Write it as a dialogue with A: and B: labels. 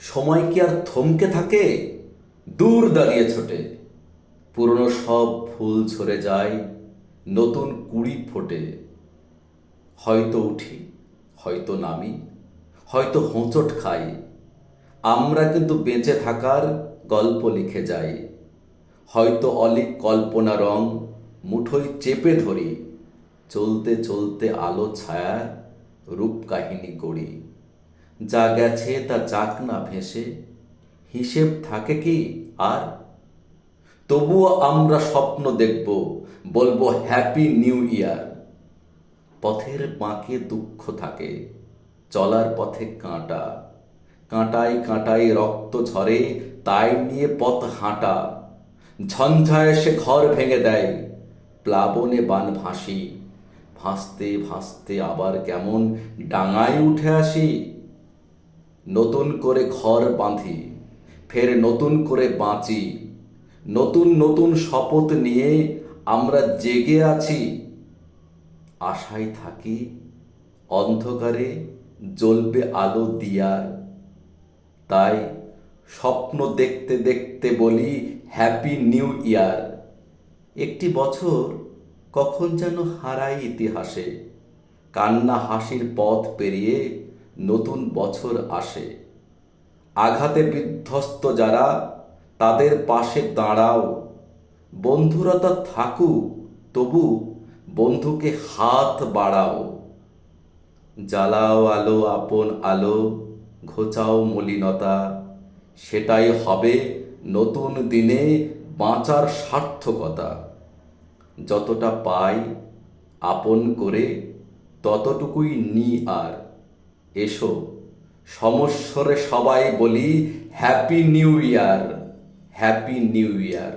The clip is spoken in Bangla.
A: সময় কি আর থমকে থাকে? দূর দাঁড়িয়ে ছোটে, পুরনো সব ফুল ঝরে যায়, নতুন কুড়ি ফোটে। হয়তো উঠি, হয়তো নামি, হয়তো হোঁচট খাই, আমরা কিন্তু বেঁচে থাকার গল্প লিখে যাই। হয়তো অলীক কল্পনা রং মুঠোয় চেপে ধরি, চলতে চলতে আলো ছায়ার রূপ কাহিনী গড়ি। যা গেছে তা যাক না ভেসে, হিসেব থাকে কি আর? তবুও আমরা স্বপ্ন দেখব, বলবো হ্যাপি নিউ ইয়ার। পথের বাঁকে দুঃখ থাকে, চলার পথে কাঁটা, কাঁটায় কাঁটায় রক্ত ঝরে, তাই নিয়ে পথ হাঁটা। ঝঞ্ঝা এসে ঘর ভেঙে দেয়, প্লাবনে বান ভাসি, ভাসতে ভাসতে আবার কেমন ডাঙায় উঠে আসি। নতুন করে ঘর বাঁধি, ফের নতুন করে বাঁচি, নতুন নতুন শপথ নিয়ে আমরা জেগে আছি। আশায় থাকি অন্ধকারে জ্বলবে আলো দিয়ার। তাই স্বপ্ন দেখতে দেখতে বলি হ্যাপি নিউ ইয়ার। একটি বছর কখন যেন হারাই ইতিহাসে, কান্না হাসির পথ পেরিয়ে নতুন বছর আসে। আঘাতে বিধ্বস্ত যারা, তাদের পাশে দাঁড়াও। বন্ধুরতা থাকুক, তবু বন্ধুকে হাত বাড়াও। জ্বালাও আলো আপন আলো, ঘোচাও মলিনতা, সেটাই হবে নতুন দিনে বাঁচার সার্থকতা। যতটা পাই আপন করে ততটুকুই নি আর। এসো সমস্বরে সবাই বলি happy new year, happy new year.